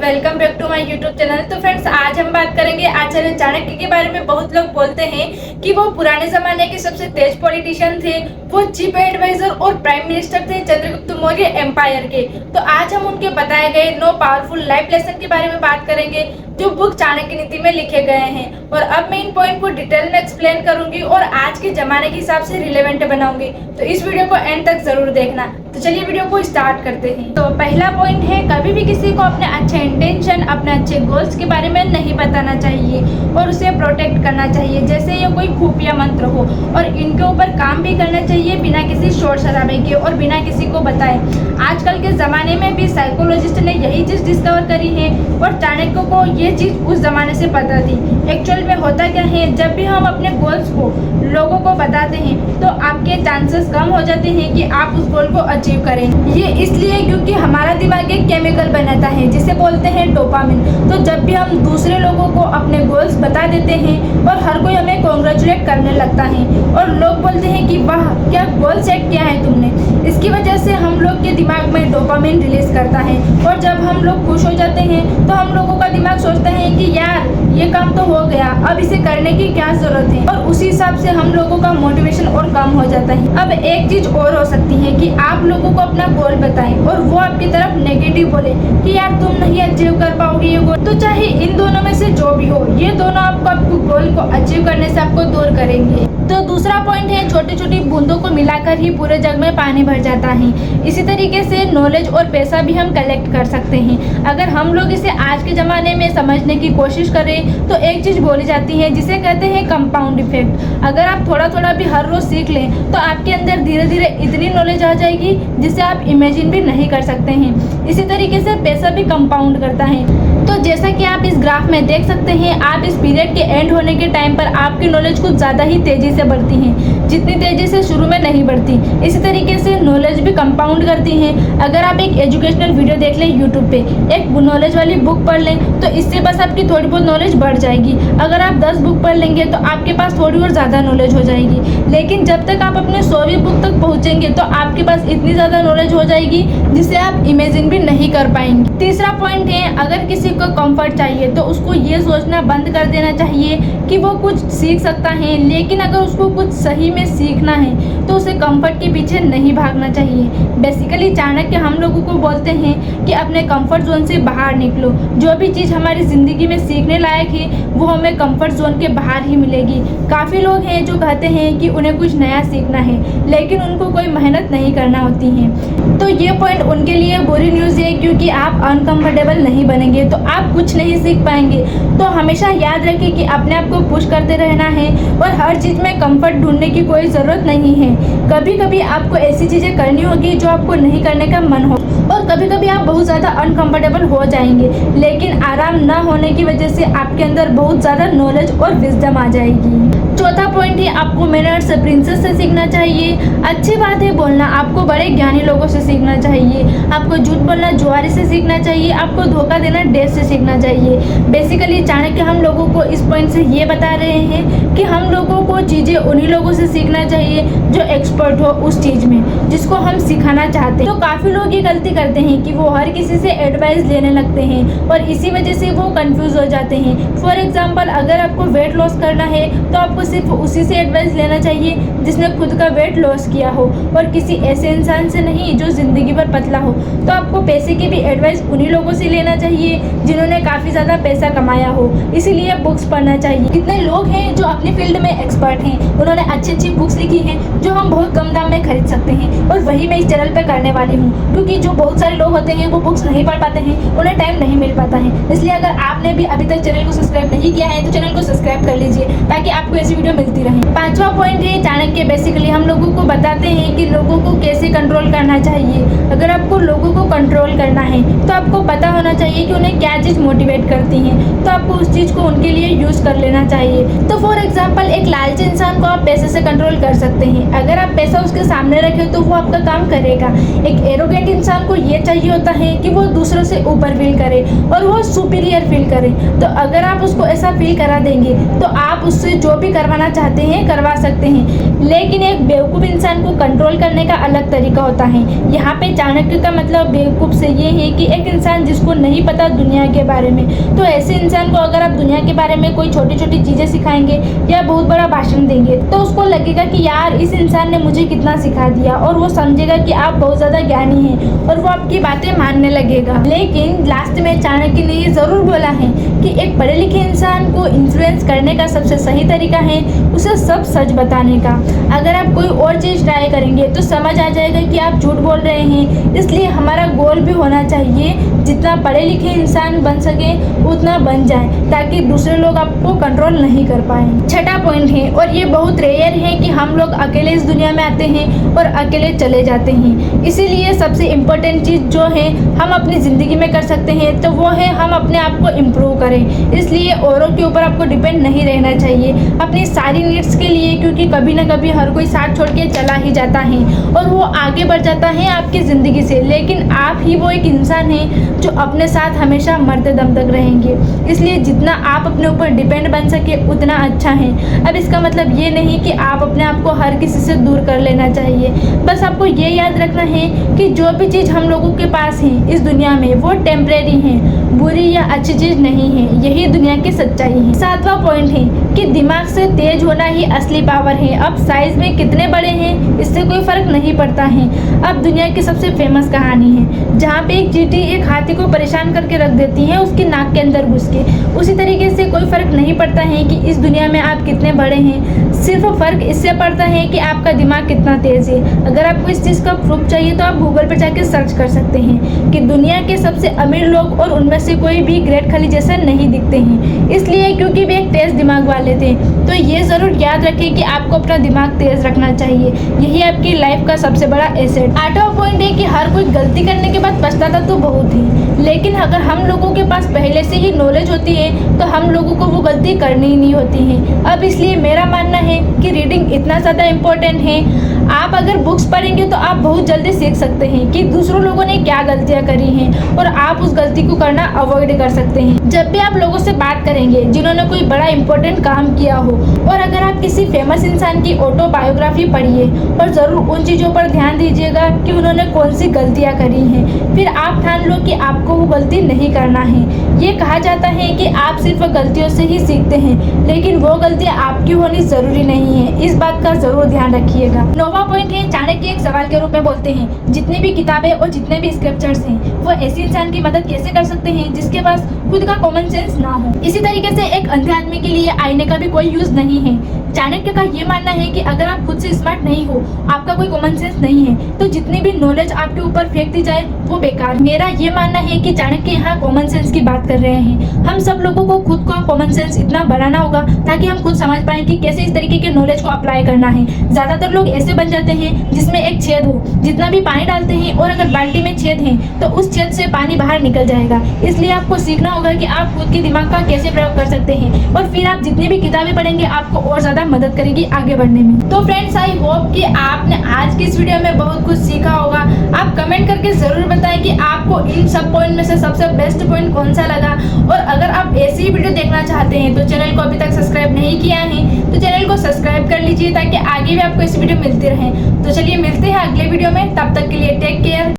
Welcome back to my YouTube channel. तो friends, आज हम बात करेंगे आचार्य चाणक्य के बारे में। बहुत लोग बोलते हैं कि वो पुराने जमाने के सबसे तेज पॉलिटिशियन थे, वो चीफ एडवाइजर और प्राइम मिनिस्टर थे चंद्रगुप्त मौर्य एम्पायर के। तो आज हम उनके बताए गए 9 पावरफुल लाइफ लेसन के बारे में बात करेंगे जो बुक चाणक्य नीति में लिखे गए हैं। और अब मैं इन पॉइंट को डिटेल में एक्सप्लेन करूंगी और आज के जमाने के हिसाब से रिलेवेंट बनाऊंगी। तो इस वीडियो को एंड तक जरूर देखना। तो चलिए वीडियो को स्टार्ट करते हैं। तो पहला पॉइंट है, कभी भी किसी को अपने अच्छे इंटेंशन, अपने अच्छे गोल्स के बारे में नहीं बताना चाहिए और उसे प्रोटेक्ट करना चाहिए जैसे ये कोई खुफिया मंत्र हो। और इनके ऊपर काम भी करना चाहिए बिना किसी शोर शराबे के और बिना किसी को बताए। आजकल के ज़माने में भी साइकोलॉजिस्ट ने यही चीज़ डिस्कवर करी है और चाणक्य को ये चीज़ उस ज़माने से पता थी। एक्चुअल में होता क्या है, जब भी हम अपने गोल्स को लोगों को बताते हैं तो आपके चांसेस कम हो जाते हैं कि आप उस गोल को अचीव करें। ये इसलिए क्योंकि हमारा दिमाग एक केमिकल बनाता है जिसे बोलते हैं डोपामिन। तो जब भी हम दूसरे लोगों को अपने गोल्स बता देते हैं और हर कोई हमें कॉन्ग्रेचुलेट करने लगता है और लोग बोलते हैं कि वाह क्या गोल सेट किया है तुमने, इसकी वजह से हम लोग के दिमाग में डोपामिन रिलीज करता है। और जब हम लोग खुश हो जाते हैं तो हम लोगों का दिमाग सोचता है कि यार ये काम तो हो गया, अब इसे करने की क्या जरूरत है। और उसी हिसाब से हम लोगों का मोटिवेशन और कम हो जाता है। अब एक चीज और हो सकती है कि आप लोगों को अपना गोल बताएं और वो आपकी तरफ नेगेटिव बोले कि यार तुम नहीं अचीव कर पाओगे ये गोल। तो चाहे इन दोनों में से जो भी हो, ये दोनों आपको गोल को अचीव करने से आपको दूर करेंगे। तो दूसरा पॉइंट है, छोटी छोटी बूंदों को मिलाकर ही पूरे जग में पानी भर जाता है। इसी तरीके से नॉलेज और पैसा भी हम कलेक्ट कर सकते हैं। अगर हम लोग इसे आज के ज़माने में समझने की कोशिश करें तो एक चीज़ बोली जाती है जिसे कहते हैं कंपाउंड इफेक्ट। अगर आप थोड़ा थोड़ा भी हर रोज़ सीख लें तो आपके अंदर धीरे धीरे इतनी नॉलेज आ जाएगी जिसे आप इमेजिन भी नहीं कर सकते हैं। इसी तरीके से पैसा भी कंपाउंड करता है। तो जैसा कि आप इस ग्राफ में देख सकते हैं, आप इस पीरियड के एंड होने के टाइम पर आपकी नॉलेज कुछ ज़्यादा ही तेज़ी से बढ़ती है, जितनी तेज़ी से शुरू में नहीं बढ़ती। इसी तरीके से नॉलेज भी कंपाउंड करती है। अगर आप एक एजुकेशनल वीडियो देख लें यूट्यूब पे, एक नॉलेज वाली बुक पढ़ लें तो इससे बस आपकी थोड़ी बहुत नॉलेज बढ़ जाएगी। अगर आप 10 बुक पढ़ लेंगे तो आपके पास थोड़ी और ज़्यादा नॉलेज हो जाएगी। लेकिन जब तक आप अपने 100वीं बुक तक पहुँचेंगे तो आपके पास इतनी ज़्यादा नॉलेज हो जाएगी जिसे आप इमेजिन भी नहीं कर पाएंगे। तीसरा पॉइंट है, अगर किसी को कंफर्ट चाहिए तो उसको ये सोचना बंद कर देना चाहिए कि वो कुछ सीख सकता है, लेकिन अगर उसको कुछ सही में सीखना है तो उसे कंफर्ट के पीछे नहीं भागना चाहिए। बेसिकली चाणक्य हम लोगों को बोलते हैं कि अपने कंफर्ट जोन से बाहर निकलो। जो भी चीज़ हमारी ज़िंदगी में सीखने लायक है वो हमें कंफर्ट जोन के बाहर ही मिलेगी। काफ़ी लोग हैं जो कहते हैं कि उन्हें कुछ नया सीखना है लेकिन उनको कोई मेहनत नहीं करना होती है। तो ये पॉइंट उनके लिए बुरी न्यूज़ है, क्योंकि आप अनकंफर्टेबल नहीं बनेंगे तो आप कुछ नहीं सीख पाएंगे। तो हमेशा याद रखें कि अपने आप को पुश करते रहना है और हर चीज़ में कंफर्ट ढूंढने की कोई ज़रूरत नहीं है। कभी कभी आपको ऐसी चीज़ें करनी होगी जो आपको नहीं करने का मन हो, और कभी कभी आप बहुत ज़्यादा अनकंफर्टेबल हो जाएंगे, लेकिन आराम न होने की वजह से आपके अंदर बहुत ज़्यादा नॉलेज और विजडम आ जाएगी। चौथा पॉइंट है, आपको मैनर्स प्रिंसेस से सीखना चाहिए। अच्छी बात है बोलना, आपको बड़े ज्ञानी लोगों से सीखना चाहिए। आपको झूठ बोलना जुआरी से सीखना चाहिए। आपको धोखा देना डेस से सीखना चाहिए। बेसिकली चाणक्य हम लोगों को इस पॉइंट से ये बता रहे हैं कि हम लोगों को चीज़ें उन्हीं लोगों से सीखना चाहिए जो एक्सपर्ट हो उस चीज़ में जिसको हम सिखाना चाहते हैं। तो काफ़ी लोग ये गलती करते हैं कि वो हर किसी से एडवाइस लेने लगते हैं और इसी वजह से वो कंफ्यूज हो जाते हैं। फॉर एग्जांपल, अगर आपको वेट लॉस करना है तो आपको सिर्फ उसी से एडवाइस लेना चाहिए जिसने खुद का वेट लॉस किया हो और किसी ऐसे इंसान से नहीं जो ज़िंदगी भर पतला हो। तो आपको पैसे की भी एडवाइस उन्हीं लोगों से लेना चाहिए जिन्होंने काफ़ी ज़्यादा पैसा कमाया हो। इसीलिए बुक्स पढ़ना चाहिए। कितने लोग हैं जो अपनी फील्ड में एक्सपर्ट हैं, उन्होंने अच्छी अच्छी बुक्स लिखी हैं जो हम बहुत कम दाम में खरीद सकते हैं, और वही मैं इस चैनल पे करने वाली हूँ। क्योंकि जो बहुत सारे लोग होते हैं वो बुक्स नहीं पढ़ पाते हैं, उन्हें टाइम नहीं मिल पाता है। इसलिए अगर आपने भी अभी तक चैनल को सब्सक्राइब नहीं किया है तो चैनल को सब्सक्राइब कर लीजिए ताकि आपको ऐसी वीडियो मिलती रहे। पांचवा पॉइंट है, चाणक्य बेसिकली हम लोगों को बताते हैं कि लोगों को कैसे कंट्रोल करना चाहिए। अगर आपको लोगों को कंट्रोल करना है तो आपको पता होना चाहिए कि उन्हें क्या चीज़ मोटिवेट करती है, तो आपको उस चीज़ को उनके लिए यूज़ कर लेना चाहिए। तो फॉर एग्जांपल, एक लालची इंसान को आप पैसे से कंट्रोल कर सकते हैं। अगर आप पैसा उसके सामने रखें तो वो आपका काम करेगा। एक एरोगेंट इंसान को ये चाहिए होता है कि वो दूसरों से ऊपर फील करे और वो सुपीरियर फील करे। तो अगर आप उसको ऐसा फील करा देंगे तो आप उससे जो भी करवाना चाहते हैं करवा सकते हैं। लेकिन एक बेवकूफ़ इंसान को कंट्रोल करने का अलग तरीका होता है। यहाँ पे चाणक्य का मतलब बेवकूफ़ से ये है कि एक इंसान जिसको उसको नहीं पता दुनिया के बारे में। तो ऐसे इंसान को अगर आप दुनिया के बारे में कोई छोटी छोटी चीज़ें सिखाएंगे या बहुत बड़ा भाषण देंगे तो उसको लगेगा कि यार इस इंसान ने मुझे कितना सिखा दिया, और वो समझेगा कि आप बहुत ज़्यादा ज्ञानी हैं और वो आपकी बातें मानने लगेगा। लेकिन लास्ट में चाणक्य ने ये ज़रूर बोला है कि एक पढ़े लिखे इंसान को इन्फ्लुएंस करने का सबसे सही तरीका है उसे सब सच बताने का। अगर आप कोई और चीज़ ट्राई करेंगे तो समझ आ जाएगा कि आप झूठ बोल रहे हैं। इसलिए हमारा गोल भी होना चाहिए जितना पढ़े लिखे इंसान बन सके उतना बन जाए, ताकि दूसरे लोग आपको कंट्रोल नहीं कर पाए। छठा पॉइंट है, और ये बहुत रेयर है कि हम लोग अकेले इस दुनिया में आते हैं और अकेले चले जाते हैं। इसीलिए सबसे इम्पोर्टेंट चीज़ जो है हम अपनी ज़िंदगी में कर सकते हैं तो वो है हम अपने आप को इम्प्रूव करें। इसलिए औरों के ऊपर आपको डिपेंड नहीं रहना चाहिए अपनी सारी नीड्स के लिए, क्योंकि कभी ना कभी हर कोई साथ छोड़ के चला ही जाता है और वो आगे बढ़ जाता है आपकी ज़िंदगी से। लेकिन आप ही वो एक इंसान हैं जो अपने साथ हमेशा मरते दम तक रहेंगे। इसलिए जितना आप अपने ऊपर डिपेंड बन सके उतना अच्छा है। अब इसका मतलब ये नहीं कि आप अपने आप को हर किसी से दूर कर लेना चाहिए। बस आपको ये याद रखना है कि जो भी चीज़ हम लोगों के पास है इस दुनिया में वो टेम्परेरी है, बुरी या अच्छी चीज़ नहीं है। यही दुनिया की सच्चाई है। सातवां पॉइंट है कि दिमाग से तेज होना ही असली पावर है। अब साइज में कितने बड़े हैं इससे कोई फर्क नहीं पड़ता है। अब दुनिया की सबसे फेमस कहानी है जहाँ पे एक चींटी एक हाथी को परेशान करके रख देती है उसकी नाक के अंदर घुस के। उसी तरीके से कोई फर्क नहीं पड़ता है कि इस दुनिया में आप कितने बड़े हैं, सिर्फ फर्क इससे पड़ता है कि आपका दिमाग कितना तेज है। अगर आपको इस चीज़ का प्रूफ चाहिए तो आप गूगल पर जाके सर्च कर सकते हैं कि दुनिया के सबसे अमीर लोग और उनमें से कोई भी ग्रेट खली जैसे नहीं दिखते हैं, इसलिए क्योंकि वे एक तेज दिमाग वाले थे। तो ये ज़रूर याद रखें कि आपको अपना दिमाग तेज रखना चाहिए, यही आपकी लाइफ का सबसे बड़ा एसेट। आठवां पॉइंट है कि हर कोई गलती करने के बाद पछताता तो बहुत ही, लेकिन अगर हम लोगों के पास पहले से ही नॉलेज होती है तो हम लोगों को वो गलती करनी ही नहीं होती है। अब इसलिए मेरा मानना है कि रीडिंग इतना ज़्यादा इम्पोर्टेंट है। आप अगर बुक्स पढ़ेंगे तो आप बहुत जल्दी सीख सकते हैं कि दूसरों लोगों ने क्या गलतियां करी हैं और आप उस गलती को करना अवॉइड कर सकते हैं। जब भी आप लोगों से बात करेंगे जिन्होंने कोई बड़ा इंपॉर्टेंट काम किया हो, और अगर आप किसी फेमस इंसान की ऑटोबायोग्राफी पढ़िए और ज़रूर उन चीज़ों पर ध्यान दीजिएगा कि उन्होंने कौन सी गलतियाँ करी हैं। फिर आप ठान लो कि आपको वो गलती नहीं करना है। ये कहा जाता है कि आप सिर्फ गलतियों से ही सीखते हैं, लेकिन वो गलतियाँ आपकी होनी ज़रूरी नहीं है। इस बात का ज़रूर ध्यान रखिएगा। नौवां पॉइंट है, चाणक्य एक सवाल के रूप में बोलते हैं जितनी भी किताबें और जितने भी स्क्रिप्चर्स हैं वो ऐसे इंसान की मदद कैसे कर सकते हैं जिसके पास खुद का कॉमन सेंस ना हो। इसी तरीके से एक अंधे आदमी के लिए आईने का भी कोई यूज नहीं है। चाणक्य का ये मानना है कि अगर आप खुद से स्मार्ट नहीं हो, आपका कोई कॉमन सेंस नहीं है, तो जितनी भी नॉलेज आपके ऊपर फेंक दी जाए वो बेकार। मेरा ये मानना है कि चाणक्य यहाँ कॉमन सेंस की बात कर रहे हैं। हम सब लोगों को खुद का कॉमन सेंस इतना बढ़ाना होगा ताकि हम खुद समझ पाए कि कैसे इस तरीके के नॉलेज को अप्लाई करना है। ज्यादातर लोग ऐसे बन जाते हैं जिसमें एक छेद हो, जितना भी पानी डालते हैं और अगर बाल्टी में छेद है तो उस छेद से पानी बाहर निकल जाएगा। इसलिए आपको सीखना होगा कि आप खुद के दिमाग का कैसे प्रयोग कर सकते हैं, और फिर आप जितनी भी किताबें पढ़ेंगे आपको और ज्यादा मदद करेगी आगे बढ़ने में। तो फ्रेंड्स, आई होप कि आपने आज की इस वीडियो में बहुत कुछ सीखा होगा। आप कमेंट करके जरूर बताएं कि आपको इन सब पॉइंट में से सबसे बेस्ट पॉइंट कौन सा लगा। और अगर आप ऐसी ही वीडियो देखना चाहते हैं तो चैनल को अभी तक सब्सक्राइब नहीं किया है तो चैनल को सब्सक्राइब कर लीजिए ताकि आगे भी आपको ऐसी वीडियो मिलती रहे। तो चलिए मिलते हैं अगले वीडियो में, तब तक के लिए टेक केयर।